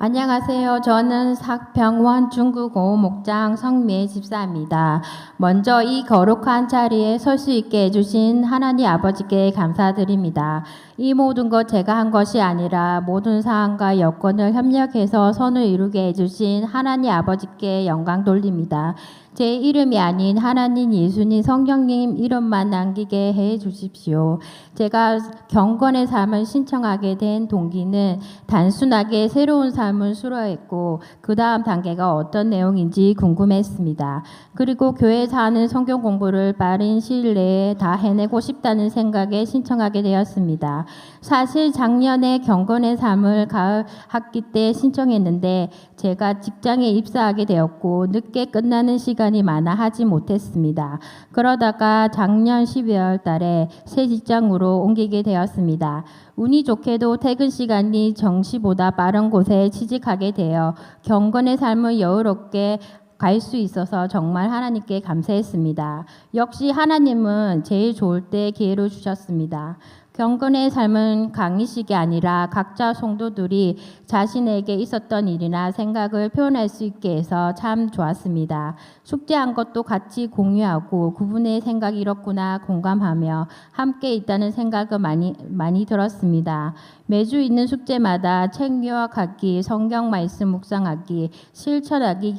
안녕하세요. 저는 sakbyungwon 중국어 목장 성미애 집사입니다. 먼저 이 거룩한 자리에 설 수 있게 해주신 하나님 아버지께 감사드립니다. 이 모든 것 제가 한 것이 아니라 모든 상황과 여건을 협력해서 선을 이루게 해주신 하나님 아버지께 영광 돌립니다. 제 이름이 아닌 하나님, 예수님, 성령님 이름만 남기게 해 주십시오. 제가 경건의 삶을 신청하게 된 동기는 단순하게 새로운 삶을 수료했고 그 다음 단계가 어떤 내용인지 궁금했습니다. 그리고 교회에서 하는 성경 공부를 빠른 시일 내에 다 해내고 싶다는 생각에 신청하게 되었습니다. 사실 작년에 경건의 삶을 가을 학기 때 신청했는데 제가 직장에 입사하게 되었고 늦게 끝나는 시간이 많아 하지 못했습니다. 그러다가 작년 12월 달에 새 직장으로 옮기게 되었습니다. 운이 좋게도 퇴근 시간이 정시보다 빠른 곳에 취직하게 되어 경건의 삶을 여유롭게 갈 수 있어서 정말 하나님께 감사했습니다. 역시 하나님은 제일 좋을 때 기회를 주셨습니다. 경건의 삶은 강의식이 아니라 각자 성도들이 자신에게 있었던 일이나 생각을 표현할 수 있게 해서 참 좋았습니다. 숙제한 것도 같이 공유하고 그분의 생각이 이렇구나 공감하며 함께 있다는 생각을 많이 들었습니다. 매주 있는 숙제마다 책 요약하기, 성경 말씀 묵상하기, 실천하기,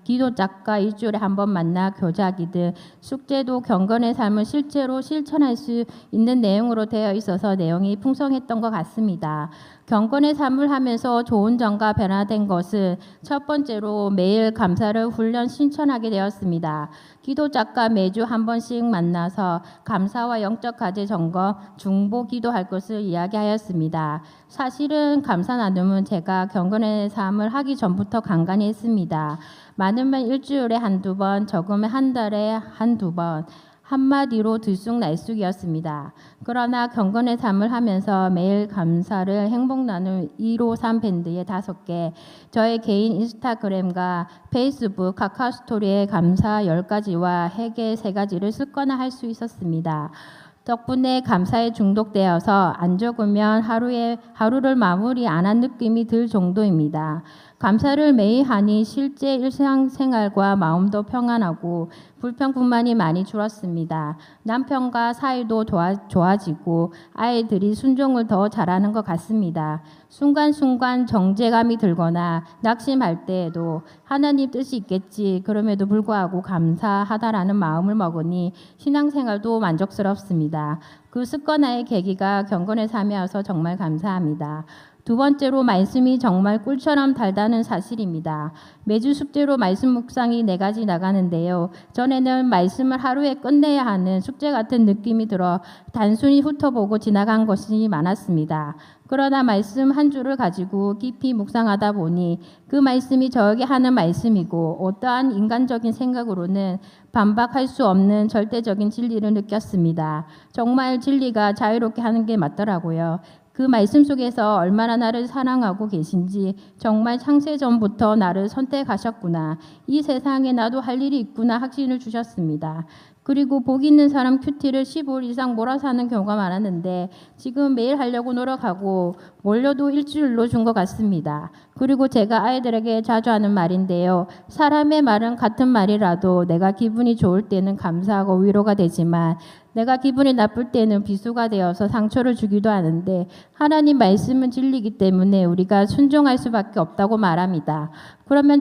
기도 작가 일주일에 한 번 만나 교제하기 등 숙제도 경건의 삶을 실제로 실천할 수 있는 내용으로 되어 있어서 내용이 풍성했던 것 같습니다. 경건의 삶을 하면서 좋은 점과 변화된 것은 첫 번째로 매일 감사를 훈련 신천하게 되었습니다. 기도 작가 매주 한 번씩 만나서 감사와 영적 과제 점검, 중보 기도할 것을 이야기하였습니다. 사실은 감사 나눔은 제가 경건의 삶을 하기 전부터 간간히 했습니다. 많으면 일주일에 한두 번, 적으면 한 달에 한두 번, 한마디로 들쑥날쑥이었습니다. 그러나 경건의 삶을 하면서 매일 감사를 행복 나눌 153 밴드에 5개, 저의 개인 인스타그램과 페이스북, 카카오 스토리에 감사 10가지와 회개 3가지를 습관화할 수 있었습니다. 덕분에 감사에 중독되어서 안 적으면 하루를 마무리 안 한 느낌이 들 정도입니다. 감사를 매일 하니 실제 일상생활과 마음도 평안하고 불평불만이 많이 줄었습니다. 남편과 사이도 좋아지고 아이들이 순종을 더 잘하는 것 같습니다. 순간순간 정죄감이 들거나 낙심할 때에도 하나님 뜻이 있겠지 그럼에도 불구하고 감사하다라는 마음을 먹으니 신앙생활도 만족스럽습니다. 그 습관화의 계기가 경건의 삶이어서 정말 감사합니다. 두 번째로 말씀이 정말 꿀처럼 달다는 사실입니다. 매주 숙제로 말씀 묵상이 4가지 나가는데요. 전에는 말씀을 하루에 끝내야 하는 숙제 같은 느낌이 들어 단순히 훑어보고 지나간 것이 많았습니다. 그러나 말씀 한 줄을 가지고 깊이 묵상하다 보니 그 말씀이 저에게 하는 말씀이고 어떠한 인간적인 생각으로는 반박할 수 없는 절대적인 진리를 느꼈습니다. 정말 진리가 자유롭게 하는 게 맞더라고요. 그 말씀 속에서 얼마나 나를 사랑하고 계신지 정말 창세전부터 나를 선택하셨구나. 이 세상에 나도 할 일이 있구나 확신을 주셨습니다. 그리고 복 있는 사람 큐티를 15일 이상 몰아서 하는 경우가 많았는데 지금 매일 하려고 노력하고 몰려도 일주일로 준 것 같습니다. 그리고 제가 아이들에게 자주 하는 말인데요. 사람의 말은 같은 말이라도 내가 기분이 좋을 때는 감사하고 위로가 되지만 내가 기분이 나쁠 때는 비수가 되어서 상처를 주기도 하는데 하나님 말씀은 진리이기 때문에 우리가 순종할 수밖에 없다고 말합니다. 그러면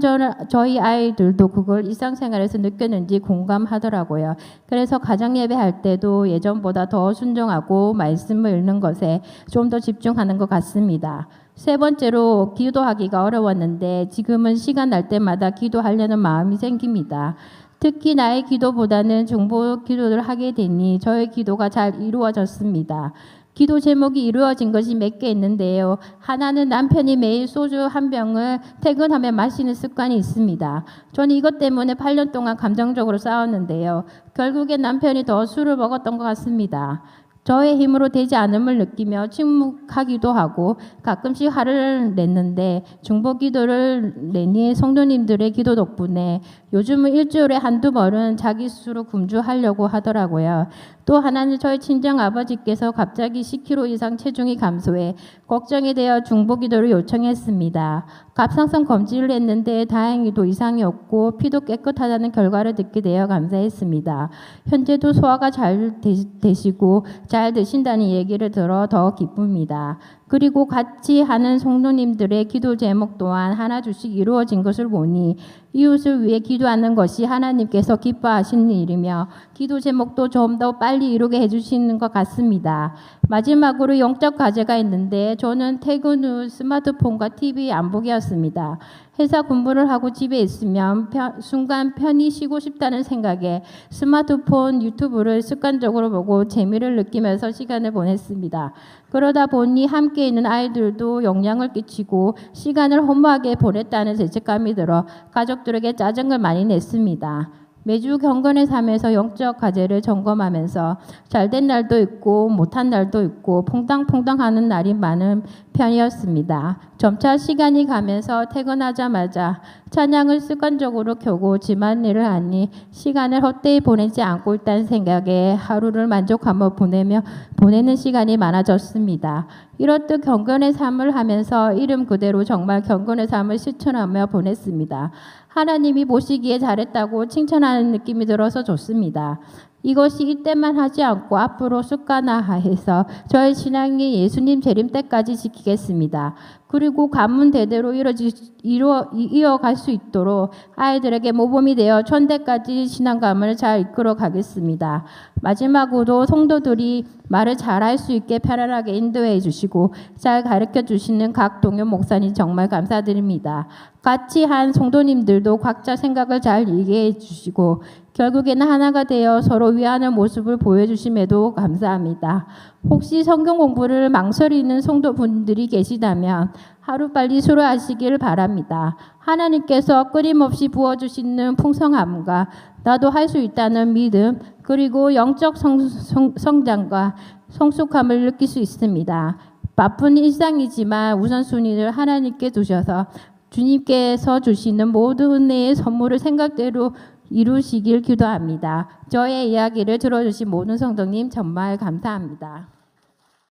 저희 아이들도 그걸 일상생활에서 느꼈는지 공감하더라고요. 그래서 가정예배할 때도 예전보다 더 순종하고 말씀을 읽는 것에 좀 더 집중하는 것 같습니다. 세 번째로 기도하기가 어려웠는데 지금은 시간 날 때마다 기도하려는 마음이 생깁니다. 특히 나의 기도보다는 중보 기도를 하게 되니 저의 기도가 잘 이루어졌습니다. 기도 제목이 이루어진 것이 몇 개 있는데요. 하나는 남편이 매일 소주 한 병을 퇴근하면 마시는 습관이 있습니다. 저는 이것 때문에 8년 동안 감정적으로 싸웠는데요. 결국엔 남편이 더 술을 먹었던 것 같습니다. 저의 힘으로 되지 않음을 느끼며 침묵하기도 하고 가끔씩 화를 냈는데 중보 기도를 내니 성도님들의 기도 덕분에 요즘은 일주일에 한두 번은 자기 스스로 금주하려고 하더라고요. 또 하나는 저희 친정 아버지께서 갑자기 10kg 이상 체중이 감소해 걱정이 되어 중보기도를 요청했습니다. 갑상선 검진을 했는데 다행히도 이상이 없고 피도 깨끗하다는 결과를 듣게 되어 감사했습니다. 현재도 소화가 잘 되시고 잘 드신다는 얘기를 들어 더 기쁩니다. 그리고 같이 하는 성도님들의 기도 제목 또한 하나둘씩 이루어진 것을 보니 이웃을 위해 기도하는 것이 하나님께서 기뻐하시는 일이며 기도 제목도 좀 더 빨리 이루게 해주시는 것 같습니다. 마지막으로 영적 과제가 있는데 저는 퇴근 후 스마트폰과 TV 안 보기였습니다. 회사 근무를 하고 집에 있으면 순간 편히 쉬고 싶다는 생각에 스마트폰 유튜브를 습관적으로 보고 재미를 느끼면서 시간을 보냈습니다. 그러다 보니 함께 있는 아이들도 영향을 끼치고 시간을 허무하게 보냈다는 죄책감이 들어 가족들에게 짜증을 많이 냈습니다. 매주 경건의 삶에서 영적 과제를 점검하면서 잘된 날도 있고 못한 날도 있고 퐁당퐁당 하는 날이 많은 편이었습니다. 점차 시간이 가면서 퇴근하자마자 찬양을 습관적으로 켜고 집안일을 하니 시간을 헛되이 보내지 않고 있다는 생각에 하루를 만족하며 보내는 시간이 많아졌습니다. 이렇듯 경건의 삶을 하면서 이름 그대로 정말 경건의 삶을 실천하며 보냈습니다. 하나님이 보시기에 잘했다고 칭찬하는 느낌이 들어서 좋습니다. 이것이 이때만 하지 않고 앞으로 습관화해서 저의 신앙이 예수님 재림 때까지 지키겠습니다. 그리고 가문 대대로 이어갈 수 있도록 아이들에게 모범이 되어 천대까지 신앙감을 잘 이끌어 가겠습니다. 마지막으로 성도들이 말을 잘할 수 있게 편안하게 인도해 주시고 잘 가르쳐 주시는 각 동료 목사님 정말 감사드립니다. 같이 한 성도님들도 각자 생각을 잘 이해해 주시고 결국에는 하나가 되어 서로 위하는 모습을 보여주심에도 감사합니다. 혹시 성경 공부를 망설이는 성도분들이 계시다면 하루빨리 수료하시길 바랍니다. 하나님께서 끊임없이 부어주시는 풍성함과 나도 할 수 있다는 믿음 그리고 영적 성장과 성숙함을 느낄 수 있습니다. 바쁜 일상이지만 우선순위를 하나님께 두셔서 주님께서 주시는 모든 은혜의 선물을 생각대로 이루시길 기도합니다. 저의 이야기를 들어주신 모든 성도님 정말 감사합니다.